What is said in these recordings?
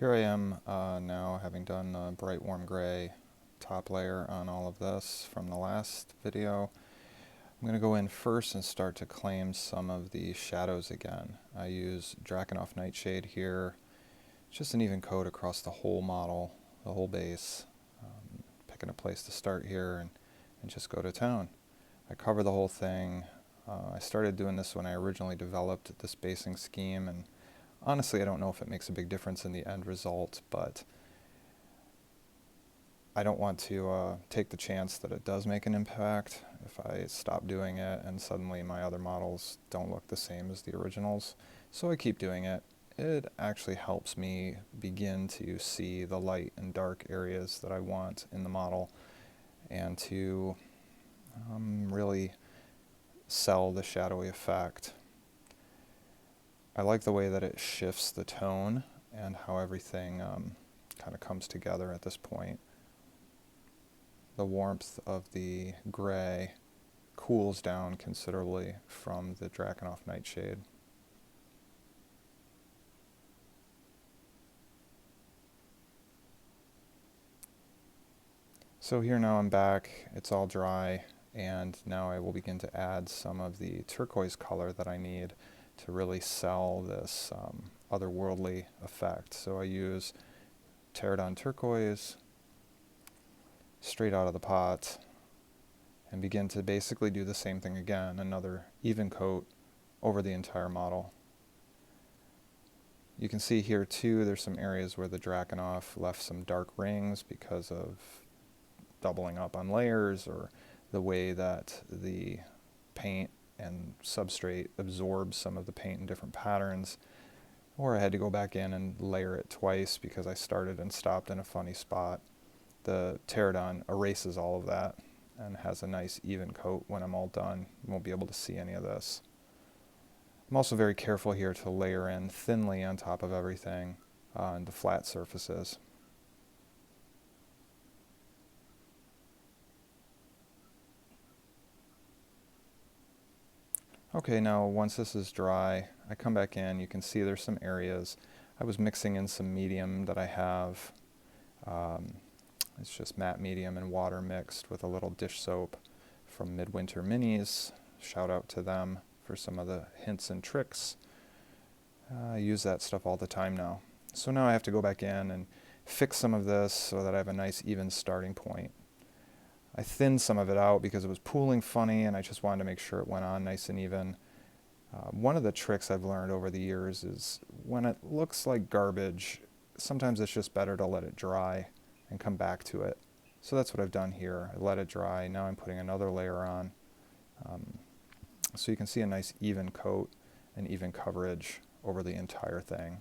Here I am now, having done the bright warm gray top layer on all of this from the last video. I'm going to go in first and start to claim some of the shadows again. I use Drakenhof Nightshade here, just an even coat across the whole model, the whole base. Picking a place to start here and just go to town. I cover the whole thing. I started doing this when I originally developed this basing scheme, and honestly I don't know if it makes a big difference in the end result, but I don't want to take the chance that it does make an impact if I stop doing it and suddenly my other models don't look the same as the originals. So I keep doing it. It actually helps me begin to see the light and dark areas that I want in the model and to really sell the shadowy effect. I like the way that it shifts the tone and how everything kind of comes together at this point. The warmth of the gray cools down considerably from the Drakenhof Nightshade. So here now I'm back, it's all dry, and now I will begin to add some of the turquoise color that I need to really sell this otherworldly effect. So I use Terradon turquoise straight out of the pot and begin to basically do the same thing again, another even coat over the entire model. You can see here too, there's some areas where the Drakenhof left some dark rings because of doubling up on layers or the way that the paint and substrate absorbs some of the paint in different patterns. Or I had to go back in and layer it twice because I started and stopped in a funny spot. The Terradon erases all of that and has a nice even coat when I'm all done. You won't be able to see any of this. I'm also very careful here to layer in thinly on top of everything on the flat surfaces. Okay, now once this is dry, I come back in. You can see there's some areas. I was mixing in some medium that I have. It's just matte medium and water mixed with a little dish soap from Midwinter Minis. Shout out to them for some of the hints and tricks. I use that stuff all the time now. So now I have to go back in and fix some of this so that I have a nice even starting point. I thinned some of it out because it was pooling funny and I just wanted to make sure it went on nice and even. One of the tricks I've learned over the years is when it looks like garbage, sometimes it's just better to let it dry and come back to it. So that's what I've done here. I let it dry. Now I'm putting another layer on. So you can see a nice even coat and even coverage over the entire thing.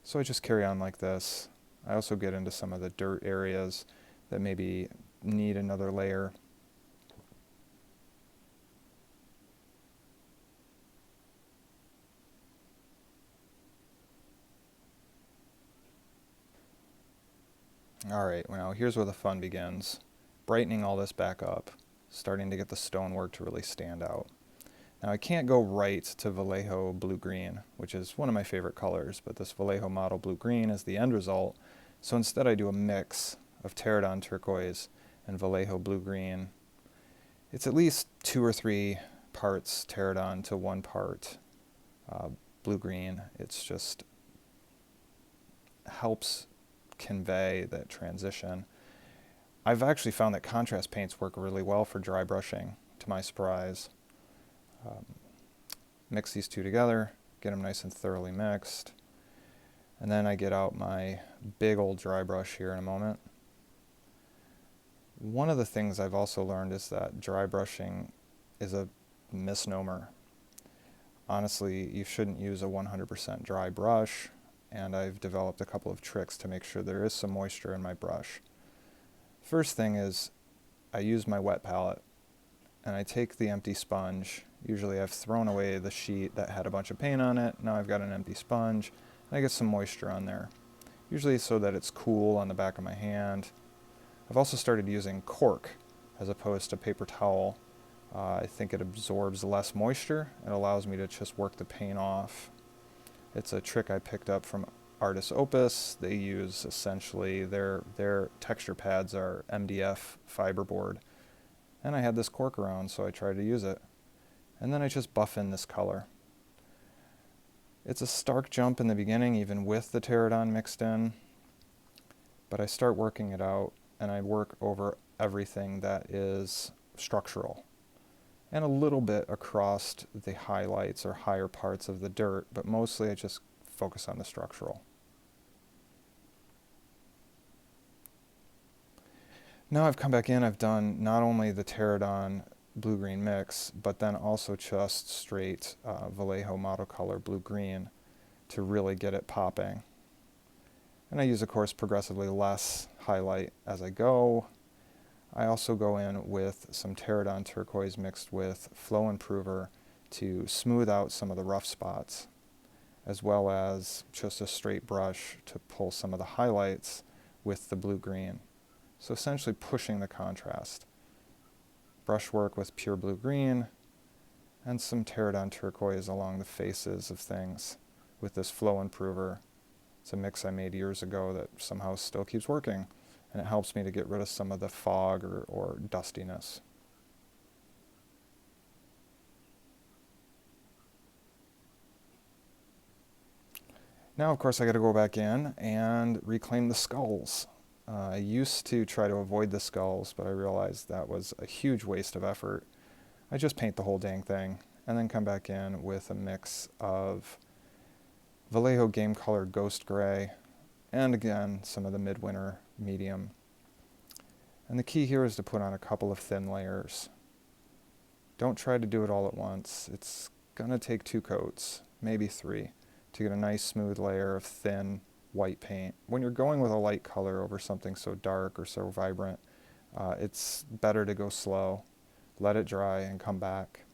So I just carry on like this. I also get into some of the dirt areas that maybe need another layer. Alright, well, here's where the fun begins. Brightening all this back up, starting to get the stonework to really stand out. Now I can't go right to Vallejo blue-green, which is one of my favorite colors, but this Vallejo model blue-green is the end result. So instead I do a mix of Terradon turquoise and Vallejo blue-green. It's at least 2 or 3 parts Terradon to 1 part blue-green. It's just helps convey that transition. I've actually found that contrast paints work really well for dry brushing, to my surprise. Mix these two together, get them nice and thoroughly mixed, and then I get out my big old dry brush here in a moment. One of the things I've also learned is that dry brushing is a misnomer. Honestly, you shouldn't use a 100% dry brush, and I've developed a couple of tricks to make sure there is some moisture in my brush. First thing is I use my wet palette and I take the empty sponge. Usually I've thrown away the sheet that had a bunch of paint on it. Now I've got an empty sponge and I get some moisture on there. Usually so that it's cool on the back of my hand. I've also started using cork as opposed to paper towel. I think it absorbs less moisture. It allows me to just work the paint off. It's a trick I picked up from Artist Opus. They use essentially their texture pads are MDF fiberboard. And I had this cork around, so I tried to use it. And then I just buff in this color. It's a stark jump in the beginning, even with the Terradon mixed in. But I start working it out, and I work over everything that is structural. And a little bit across the highlights or higher parts of the dirt, but mostly I just focus on the structural. Now I've come back in, I've done not only the Terradon blue-green mix, but then also just straight Vallejo model color blue-green to really get it popping. And I use, of course, progressively less highlight as I go. I also go in with some Terradon turquoise mixed with flow improver to smooth out some of the rough spots, as well as just a straight brush to pull some of the highlights with the blue-green. So essentially pushing the contrast. Brushwork with pure blue-green and some Terradon turquoise along the faces of things with this flow improver. It's a mix I made years ago that somehow still keeps working, and it helps me to get rid of some of the fog or dustiness. Now, of course, I got to go back in and reclaim the skulls. I used to try to avoid the skulls, but I realized that was a huge waste of effort. I just paint the whole dang thing and then come back in with a mix of Vallejo Game Color Ghost Gray and again some of the Midwinter Medium. And the key here is to put on a couple of thin layers. Don't try to do it all at once. It's going to take 2 coats, maybe 3, to get a nice smooth layer of thin white paint. When you're going with a light color over something so dark or so vibrant, it's better to go slow, let it dry, and come back.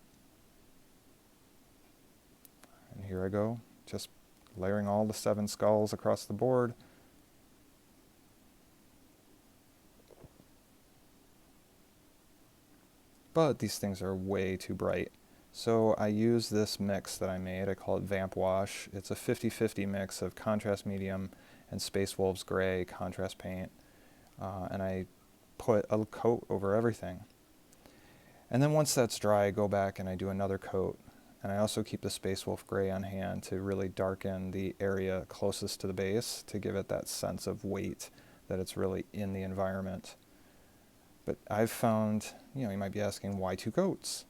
And here I go, just layering all the 7 skulls across the board. But these things are way too bright. So I use this mix that I made. I call it Vamp Wash. It's a 50-50 mix of contrast medium and Space Wolves gray contrast paint. And I put a coat over everything. And then once that's dry, I go back and I do another coat. And I also keep the Space Wolf gray on hand to really darken the area closest to the base to give it that sense of weight, that it's really in the environment. But I've found, you might be asking, why 2 coats?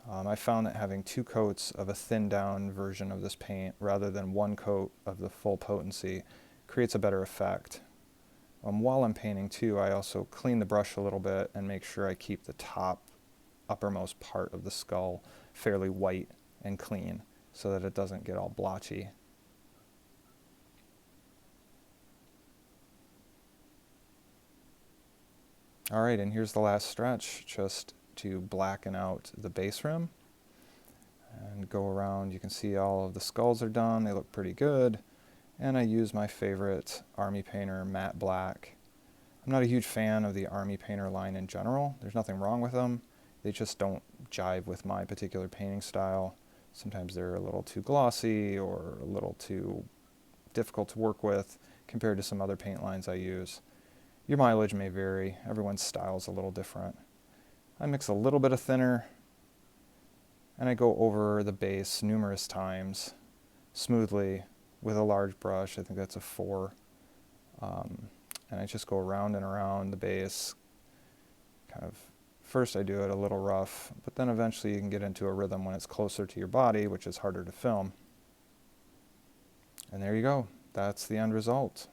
I found that having 2 coats of a thinned down version of this paint rather than 1 coat of the full potency creates a better effect. While I'm painting too, I also clean the brush a little bit and make sure I keep the top uppermost part of the skull fairly white and clean so that it doesn't get all blotchy. Alright, and here's the last stretch, just to blacken out the base rim and go around. You can see all of the skulls are done, they look pretty good, and I use my favorite Army Painter matte black. I'm not a huge fan of the Army Painter line in general. There's nothing wrong with them, they just don't jive with my particular painting style. Sometimes they're a little too glossy or a little too difficult to work with compared to some other paint lines I use. Your mileage may vary, everyone's style is a little different. I mix a little bit of thinner, and I go over the base numerous times, smoothly, with a large brush. I think that's a 4. And I just go around and around the base. First I do it a little rough, but then eventually you can get into a rhythm when it's closer to your body, which is harder to film. And there you go. That's the end result.